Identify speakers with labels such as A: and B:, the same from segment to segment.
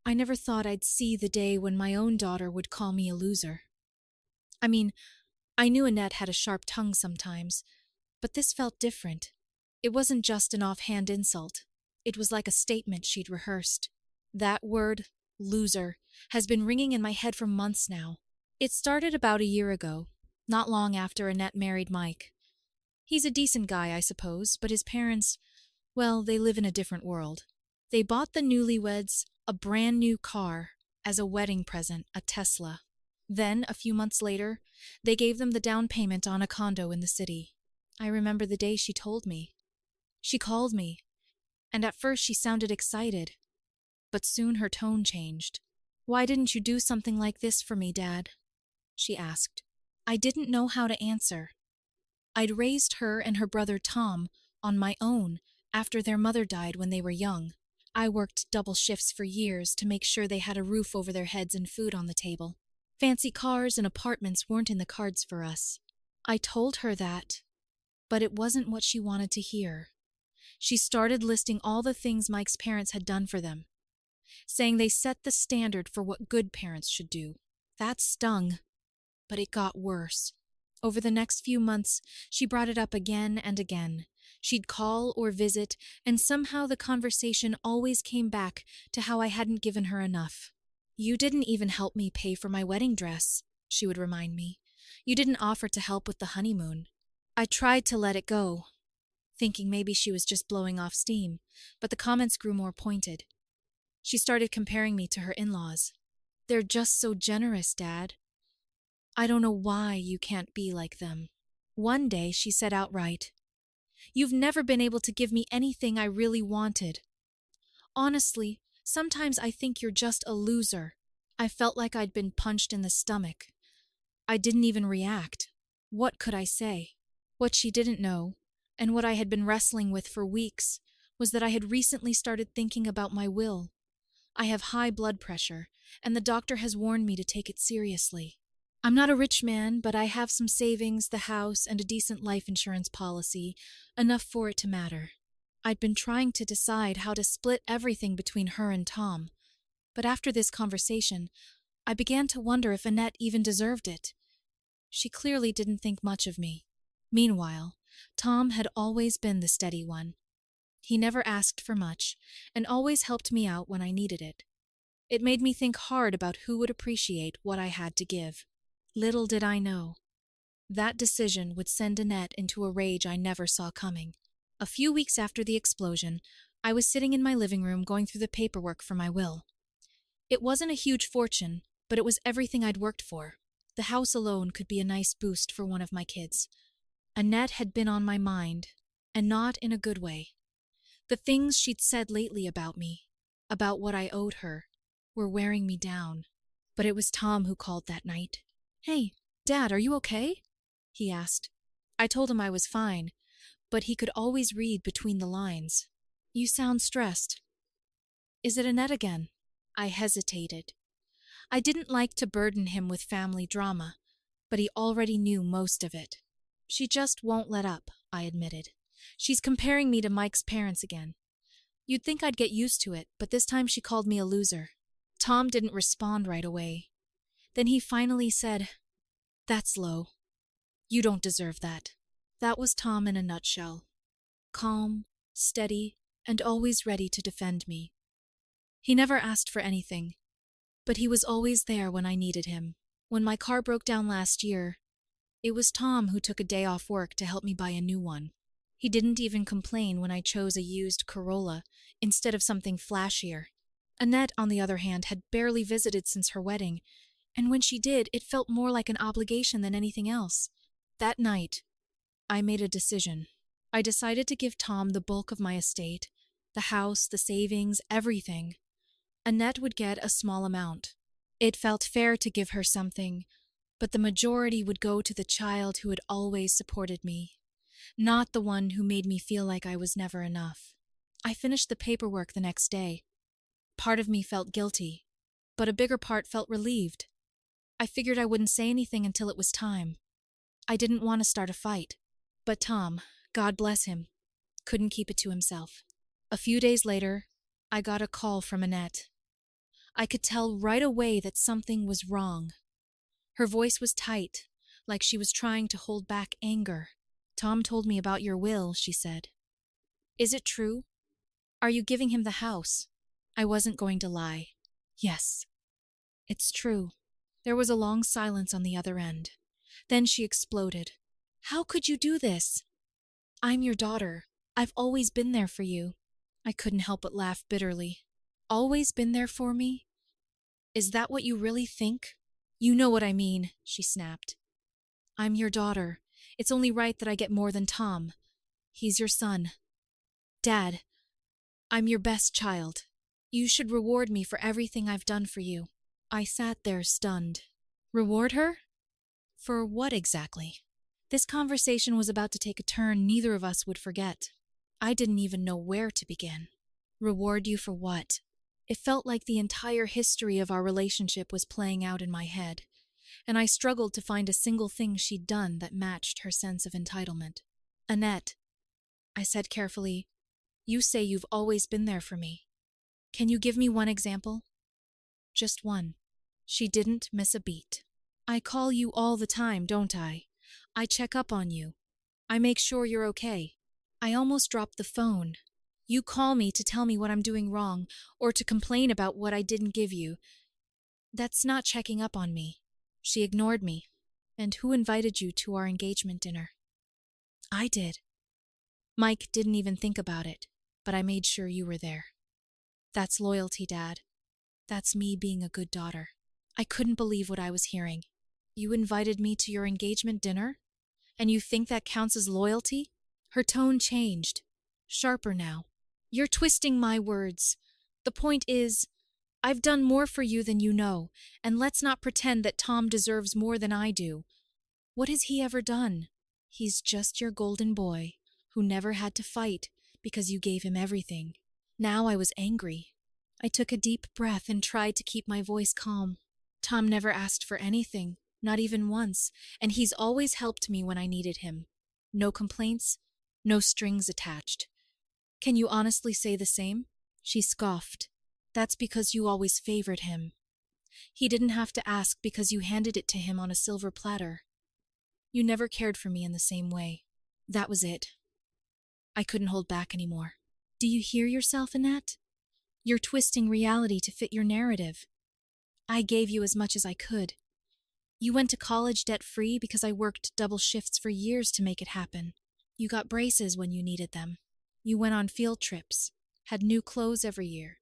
A: I never thought I'd see the day when my own daughter would call me a loser. I mean, I knew Annette had a sharp tongue sometimes, but this felt different. It wasn't just an offhand insult. It was like a statement she'd rehearsed. That word, loser, has been ringing in my head for months now. It started about a year ago, not long after Annette married Mike. He's a decent guy, I suppose, but his parents, well, they live in a different world. They bought the newlyweds a brand new car as a wedding present, a Tesla. Then, a few months later, they gave them the down payment on a condo in the city. I remember the day she told me. She called me, and at first she sounded excited, but soon her tone changed. "Why didn't you do something like this for me, Dad?" she asked. I didn't know how to answer. I'd raised her and her brother Tom on my own after their mother died when they were young. I worked double shifts for years to make sure they had a roof over their heads and food on the table. Fancy cars and apartments weren't in the cards for us. I told her that, but it wasn't what she wanted to hear. She started listing all the things Mike's parents had done for them, saying they set the standard for what good parents should do. That stung, but it got worse. Over the next few months, she brought it up again and again. She'd call or visit, and somehow the conversation always came back to how I hadn't given her enough. "You didn't even help me pay for my wedding dress," she would remind me. "You didn't offer to help with the honeymoon." I tried to let it go, thinking maybe she was just blowing off steam, but the comments grew more pointed. She started comparing me to her in-laws. "They're just so generous, Dad. I don't know why you can't be like them." One day she said outright, "You've never been able to give me anything I really wanted. Honestly, sometimes I think you're just a loser." I felt like I'd been punched in the stomach. I didn't even react. What could I say? What she didn't know, and what I had been wrestling with for weeks, was that I had recently started thinking about my will. I have high blood pressure, and the doctor has warned me to take it seriously. I'm not a rich man, but I have some savings, the house, and a decent life insurance policy, enough for it to matter. I'd been trying to decide how to split everything between her and Tom, but after this conversation, I began to wonder if Annette even deserved it. She clearly didn't think much of me. Meanwhile, Tom had always been the steady one. He never asked for much, and always helped me out when I needed it. It made me think hard about who would appreciate what I had to give. Little did I know, that decision would send Annette into a rage I never saw coming. A few weeks after the explosion, I was sitting in my living room going through the paperwork for my will. It wasn't a huge fortune, but it was everything I'd worked for. The house alone could be a nice boost for one of my kids. Annette had been on my mind, and not in a good way. The things she'd said lately about me, about what I owed her, were wearing me down. But it was Tom who called that night. "Hey, Dad, are you okay?" he asked. I told him I was fine, but he could always read between the lines. "You sound stressed. Is it Annette again?" I hesitated. I didn't like to burden him with family drama, but he already knew most of it. "She just won't let up," I admitted. "She's comparing me to Mike's parents again. You'd think I'd get used to it, but this time she called me a loser." Tom didn't respond right away. Then he finally said, "That's low. You don't deserve that." That was Tom in a nutshell. Calm, steady, and always ready to defend me. He never asked for anything, but he was always there when I needed him. When my car broke down last year, it was Tom who took a day off work to help me buy a new one. He didn't even complain when I chose a used Corolla instead of something flashier. Annette, on the other hand, had barely visited since her wedding, and when she did, it felt more like an obligation than anything else. That night, I made a decision. I decided to give Tom the bulk of my estate, the house, the savings, everything. Annette would get a small amount. It felt fair to give her something, but the majority would go to the child who had always supported me, not the one who made me feel like I was never enough. I finished the paperwork the next day. Part of me felt guilty, but a bigger part felt relieved. I figured I wouldn't say anything until it was time. I didn't want to start a fight. But Tom, God bless him, couldn't keep it to himself. A few days later, I got a call from Annette. I could tell right away that something was wrong. Her voice was tight, like she was trying to hold back anger. Tom told me about your will, she said. Is it true? Are you giving him the house? I wasn't going to lie. Yes, it's true. There was a long silence on the other end. Then she exploded. How could you do this? I'm your daughter. I've always been there for you. I couldn't help but laugh bitterly. Always been there for me? Is that what you really think? You know what I mean, she snapped. I'm your daughter. It's only right that I get more than Tom. He's your son. Dad, I'm your best child. You should reward me for everything I've done for you. I sat there stunned. Reward her? For what exactly? This conversation was about to take a turn neither of us would forget. I didn't even know where to begin. Reward you for what? It felt like the entire history of our relationship was playing out in my head, and I struggled to find a single thing she'd done that matched her sense of entitlement. Annette, I said carefully, you say you've always been there for me. Can you give me one example? Just one. She didn't miss a beat. I call you all the time, don't I? I check up on you. I make sure you're okay. I almost dropped the phone. You call me to tell me what I'm doing wrong, or to complain about what I didn't give you. That's not checking up on me. She ignored me. And who invited you to our engagement dinner? I did. Mike didn't even think about it, but I made sure you were there. That's loyalty, Dad. That's me being a good daughter. I couldn't believe what I was hearing. You invited me to your engagement dinner? And you think that counts as loyalty? Her tone changed. Sharper now. You're twisting my words. The point is, I've done more for you than you know, and let's not pretend that Tom deserves more than I do. What has he ever done? He's just your golden boy, who never had to fight because you gave him everything. Now I was angry. I took a deep breath and tried to keep my voice calm. Tom never asked for anything, not even once, and he's always helped me when I needed him. No complaints, no strings attached. Can you honestly say the same? She scoffed. That's because you always favored him. He didn't have to ask because you handed it to him on a silver platter. You never cared for me in the same way. That was it. I couldn't hold back anymore. Do you hear yourself, Annette? You're twisting reality to fit your narrative. I gave you as much as I could. You went to college debt-free because I worked double shifts for years to make it happen. You got braces when you needed them. You went on field trips, had new clothes every year,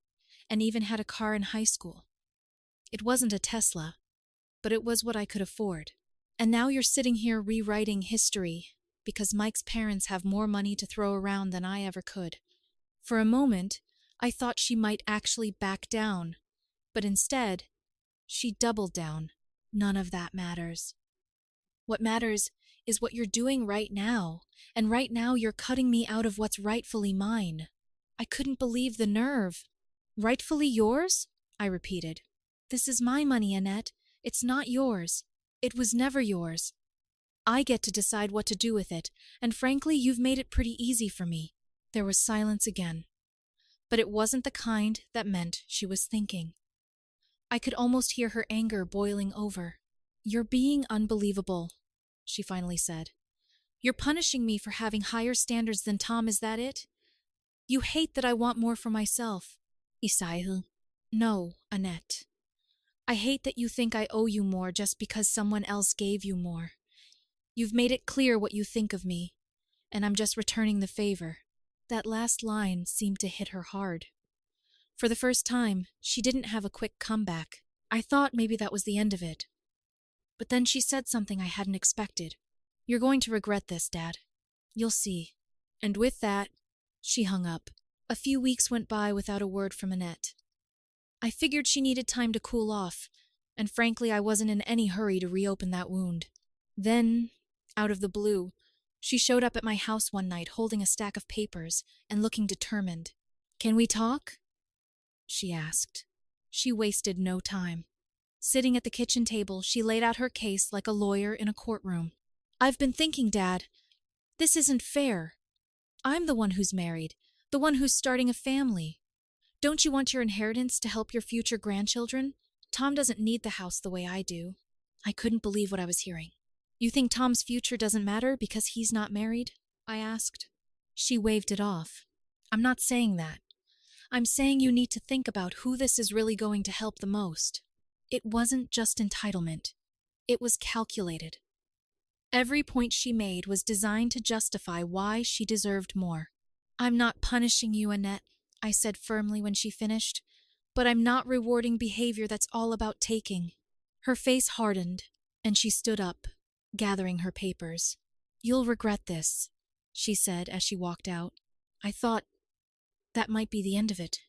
A: and even had a car in high school. It wasn't a Tesla, but it was what I could afford. And now you're sitting here rewriting history because Mike's parents have more money to throw around than I ever could. For a moment, I thought she might actually back down, but instead, she doubled down. None of that matters. What matters is what you're doing right now, and right now you're cutting me out of what's rightfully mine. I couldn't believe the nerve. Rightfully yours? I repeated. This is my money, Annette. It's not yours. It was never yours. I get to decide what to do with it, and frankly, you've made it pretty easy for me. There was silence again. But it wasn't the kind that meant she was thinking. I could almost hear her anger boiling over. You're being unbelievable, she finally said. You're punishing me for having higher standards than Tom, is that it? You hate that I want more for myself. Isaiah. No, Annette. I hate that you think I owe you more just because someone else gave you more. You've made it clear what you think of me, and I'm just returning the favor. That last line seemed to hit her hard. For the first time, she didn't have a quick comeback. I thought maybe that was the end of it. But then she said something I hadn't expected. You're going to regret this, Dad. You'll see. And with that, she hung up. A few weeks went by without a word from Annette. I figured she needed time to cool off, and frankly, I wasn't in any hurry to reopen that wound. Then, out of the blue, she showed up at my house one night holding a stack of papers and looking determined. Can we talk? She asked. She wasted no time. Sitting at the kitchen table, she laid out her case like a lawyer in a courtroom. I've been thinking, Dad, this isn't fair. I'm the one who's married, the one who's starting a family. Don't you want your inheritance to help your future grandchildren? Tom doesn't need the house the way I do. I couldn't believe what I was hearing. You think Tom's future doesn't matter because he's not married? I asked. She waved it off. I'm not saying that. I'm saying you need to think about who this is really going to help the most. It wasn't just entitlement. It was calculated. Every point she made was designed to justify why she deserved more. I'm not punishing you, Annette, I said firmly when she finished, but I'm not rewarding behavior that's all about taking. Her face hardened, and she stood up, gathering her papers. You'll regret this, she said as she walked out. I thought that might be the end of it.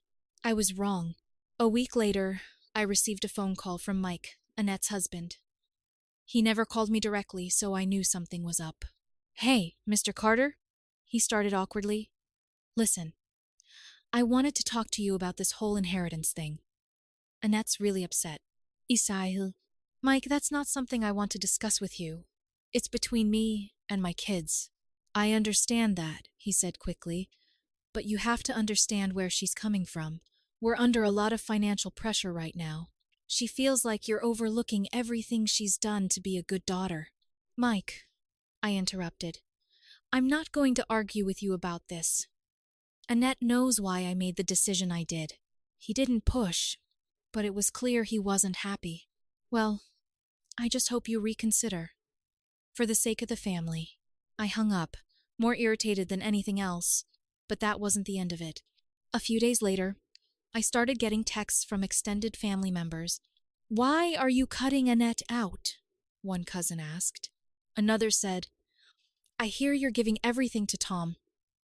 A: I was wrong. A week later, I received a phone call from Mike, Annette's husband. He never called me directly, so I knew something was up. Hey, Mr. Carter? He started awkwardly. Listen, I wanted to talk to you about this whole inheritance thing. Annette's really upset. Isail. Mike, that's not something I want to discuss with you. It's between me and my kids. I understand that, he said quickly, but you have to understand where she's coming from. We're under a lot of financial pressure right now. She feels like you're overlooking everything she's done to be a good daughter. Mike, I interrupted, I'm not going to argue with you about this. Annette knows why I made the decision I did. He didn't push, but it was clear he wasn't happy. Well, I just hope you reconsider. For the sake of the family. I hung up, more irritated than anything else, but that wasn't the end of it. A few days later, I started getting texts from extended family members. Why are you cutting Annette out? One cousin asked. Another said, I hear you're giving everything to Tom.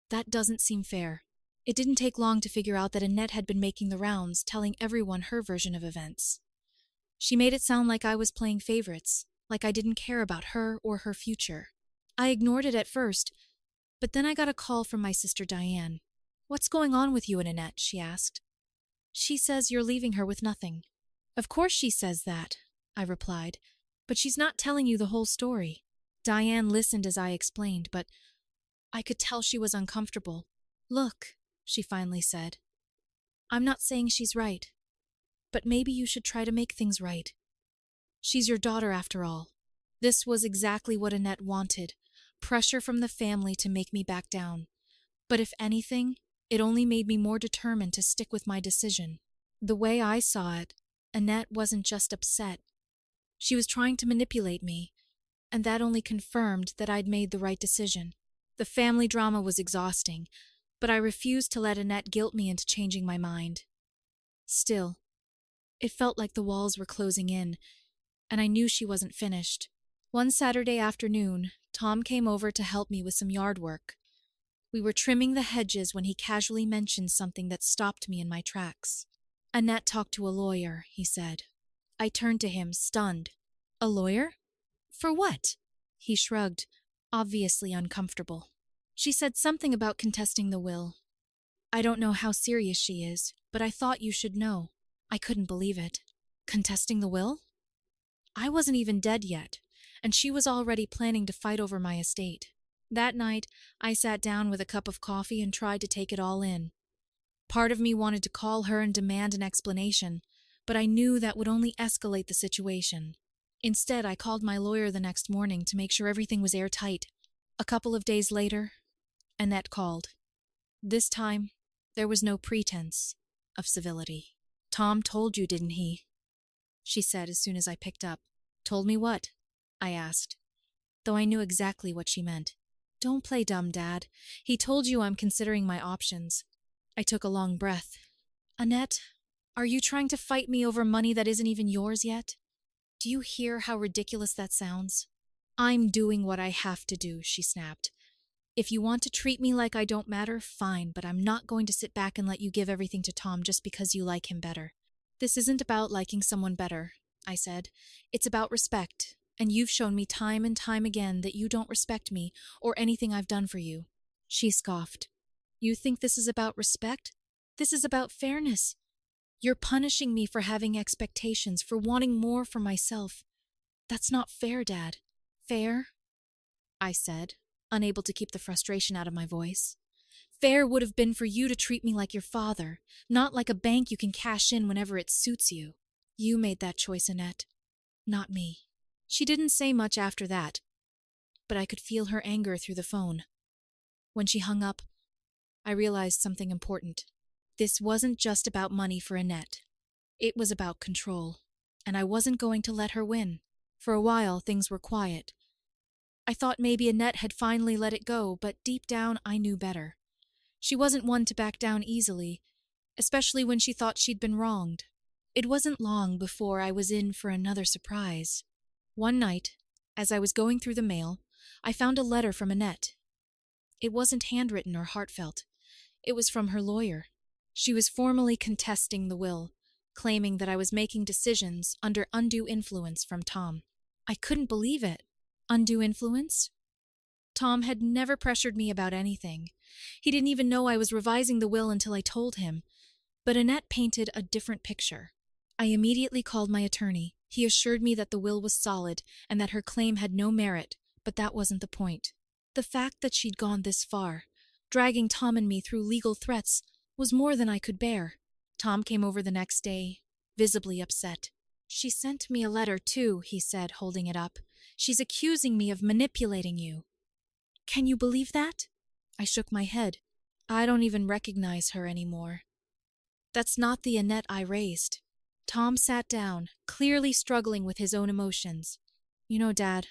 A: That doesn't seem fair. It didn't take long to figure out that Annette had been making the rounds, telling everyone her version of events. She made it sound like I was playing favorites, like I didn't care about her or her future. I ignored it at first, but then I got a call from my sister Diane. What's going on with you and Annette? She asked. She says you're leaving her with nothing. Of course she says that, I replied, but she's not telling you the whole story. Diane listened as I explained, but I could tell she was uncomfortable. Look, she finally said, I'm not saying she's right, but maybe you should try to make things right. She's your daughter after all. This was exactly what Annette wanted, pressure from the family to make me back down. But if anything, it only made me more determined to stick with my decision. The way I saw it, Annette wasn't just upset. She was trying to manipulate me, and that only confirmed that I'd made the right decision. The family drama was exhausting, but I refused to let Annette guilt me into changing my mind. Still, it felt like the walls were closing in, and I knew she wasn't finished. One Saturday afternoon, Tom came over to help me with some yard work. We were trimming the hedges when he casually mentioned something that stopped me in my tracks. Annette talked to a lawyer, he said. I turned to him, stunned. A lawyer? For what? He shrugged, obviously uncomfortable. She said something about contesting the will. I don't know how serious she is, but I thought you should know. I couldn't believe it. Contesting the will? I wasn't even dead yet, and she was already planning to fight over my estate. That night, I sat down with a cup of coffee and tried to take it all in. Part of me wanted to call her and demand an explanation, but I knew that would only escalate the situation. Instead, I called my lawyer the next morning to make sure everything was airtight. A couple of days later, Annette called. This time, there was no pretense of civility. Tom told you, didn't he? She said as soon as I picked up. Told me what? I asked, though I knew exactly what she meant. Don't play dumb, Dad. He told you I'm considering my options. I took a long breath. Annette, are you trying to fight me over money that isn't even yours yet? Do you hear how ridiculous that sounds? I'm doing what I have to do, she snapped. If you want to treat me like I don't matter, fine, but I'm not going to sit back and let you give everything to Tom just because you like him better. This isn't about liking someone better, I said. It's about respect, and you've shown me time and time again that you don't respect me or anything I've done for you. She scoffed. You think this is about respect? This is about fairness. You're punishing me for having expectations, for wanting more for myself. That's not fair, Dad. Fair? I said, unable to keep the frustration out of my voice. Fair would have been for you to treat me like your father, not like a bank you can cash in whenever it suits you. You made that choice, Annette, not me." She didn't say much after that, but I could feel her anger through the phone. When she hung up, I realized something important. This wasn't just about money for Annette. It was about control, and I wasn't going to let her win. For a while, things were quiet. I thought maybe Annette had finally let it go, but deep down I knew better. She wasn't one to back down easily, especially when she thought she'd been wronged. It wasn't long before I was in for another surprise. One night, as I was going through the mail, I found a letter from Annette. It wasn't handwritten or heartfelt. It was from her lawyer. She was formally contesting the will, claiming that I was making decisions under undue influence from Tom. I couldn't believe it. Undue influence? Tom had never pressured me about anything. He didn't even know I was revising the will until I told him. But Annette painted a different picture. I immediately called my attorney. He assured me that the will was solid and that her claim had no merit, but that wasn't the point. The fact that she'd gone this far, dragging Tom and me through legal threats, was more than I could bear. Tom came over the next day, visibly upset. "She sent me a letter too," he said, holding it up. "She's accusing me of manipulating you." "Can you believe that?" I shook my head. "I don't even recognize her anymore. That's not the Annette I raised." Tom sat down, clearly struggling with his own emotions. "You know, Dad,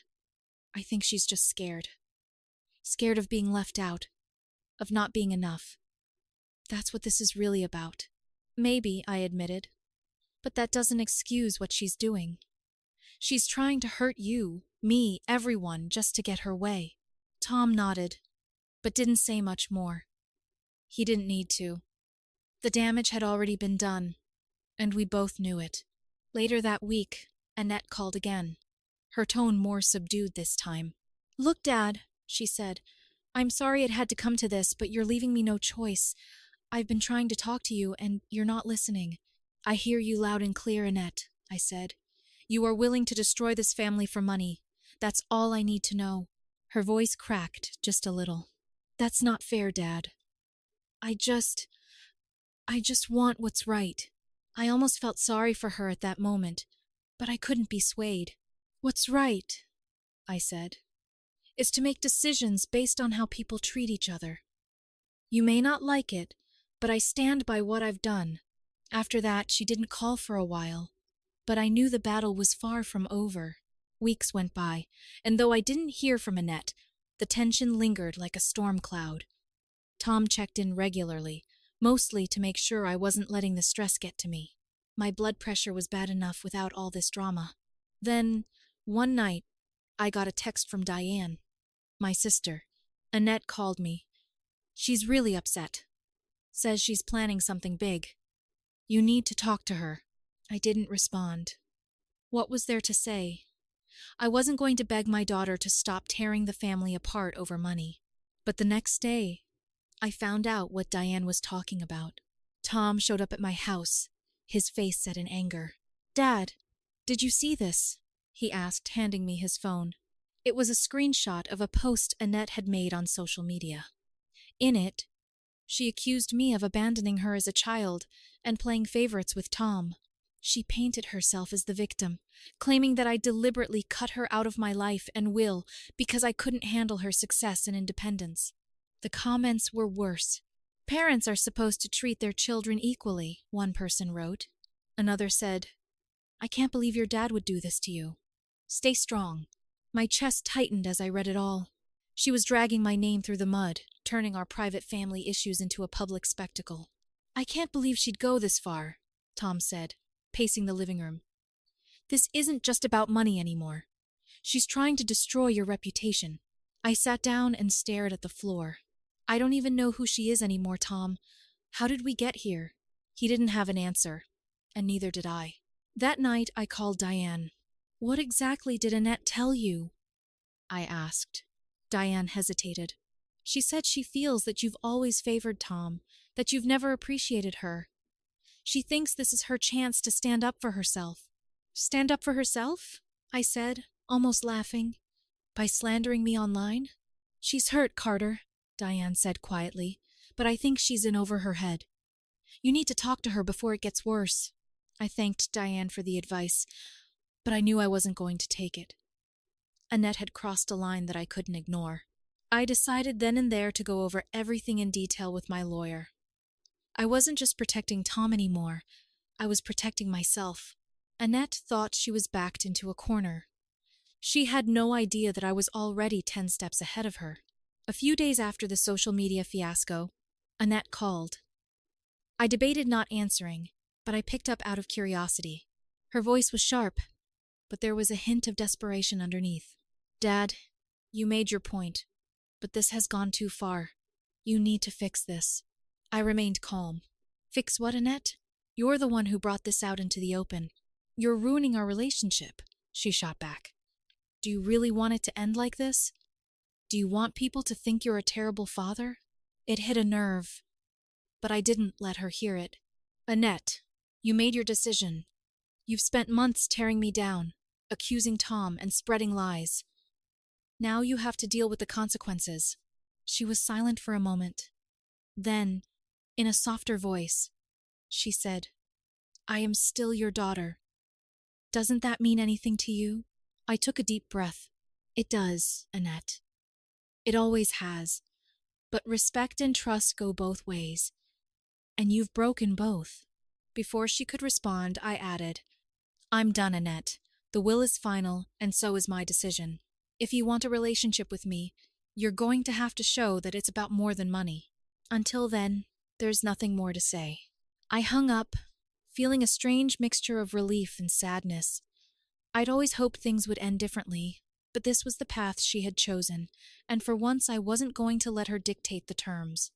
A: I think she's just scared. Scared of being left out, of not being enough. That's what this is really about." "Maybe," I admitted, "but that doesn't excuse what she's doing. She's trying to hurt you, me, everyone, just to get her way." Tom nodded, but didn't say much more. He didn't need to. The damage had already been done, and we both knew it. Later that week, Annette called again, her tone more subdued this time. "Look, Dad," she said, "I'm sorry it had to come to this, but you're leaving me no choice. I've been trying to talk to you, and you're not listening." "I hear you loud and clear, Annette," I said. "You are willing to destroy this family for money. That's all I need to know." Her voice cracked just a little. "That's not fair, Dad. I just want what's right." I almost felt sorry for her at that moment, but I couldn't be swayed. "What's right," I said, "is to make decisions based on how people treat each other. You may not like it, but I stand by what I've done." After that, she didn't call for a while, but I knew the battle was far from over. Weeks went by, and though I didn't hear from Annette, the tension lingered like a storm cloud. Tom checked in regularly, mostly to make sure I wasn't letting the stress get to me. My blood pressure was bad enough without all this drama. Then, one night, I got a text from Diane, my sister. Annette called me. "She's really upset. Says she's planning something big. You need to talk to her." I didn't respond. What was there to say? I wasn't going to beg my daughter to stop tearing the family apart over money. But the next day, I found out what Diane was talking about. Tom showed up at my house, his face set in anger. "Dad, did you see this?" he asked, handing me his phone. It was a screenshot of a post Annette had made on social media. In it, she accused me of abandoning her as a child and playing favorites with Tom. She painted herself as the victim, claiming that I deliberately cut her out of my life and will because I couldn't handle her success and independence. The comments were worse. "Parents are supposed to treat their children equally," one person wrote. Another said, "I can't believe your dad would do this to you. Stay strong." My chest tightened as I read it all. She was dragging my name through the mud, turning our private family issues into a public spectacle. "I can't believe she'd go this far," Tom said, pacing the living room. "This isn't just about money anymore. She's trying to destroy your reputation." I sat down and stared at the floor. "I don't even know who she is anymore, Tom. How did we get here?" He didn't have an answer, and neither did I. That night I called Diane. "What exactly did Annette tell you?" I asked. Diane hesitated. "She said she feels that you've always favored Tom, that you've never appreciated her. She thinks this is her chance to stand up for herself." "Stand up for herself?" I said, almost laughing. "By slandering me online?" "She's hurt, Carter," Diane said quietly, but I think she's in over her head. You need to talk to her before it gets worse. I thanked Diane for the advice, but I knew I wasn't going to take it. Annette had crossed a line that I couldn't ignore. I decided then and there to go over everything in detail with my lawyer. I wasn't just protecting Tom anymore, I was protecting myself. Annette thought she was backed into a corner. She had no idea that I was already 10 steps ahead of her. A few days after the social media fiasco, Annette called. I debated not answering, but I picked up out of curiosity. Her voice was sharp, but there was a hint of desperation underneath. Dad, you made your point, but this has gone too far. You need to fix this. I remained calm. Fix what, Annette? You're the one who brought this out into the open. You're ruining our relationship, she shot back. Do you really want it to end like this? Do you want people to think you're a terrible father? It hit a nerve, but I didn't let her hear it. Annette, you made your decision. You've spent months tearing me down, accusing Tom and spreading lies. Now you have to deal with the consequences. She was silent for a moment. Then, in a softer voice, she said, I am still your daughter. Doesn't that mean anything to you? I took a deep breath. It does, Annette. It always has. But respect and trust go both ways. And you've broken both. Before she could respond, I added, I'm done, Annette. The will is final, and so is my decision. If you want a relationship with me, you're going to have to show that it's about more than money. Until then, there's nothing more to say. I hung up, feeling a strange mixture of relief and sadness. I'd always hoped things would end differently, but this was the path she had chosen, and for once I wasn't going to let her dictate the terms.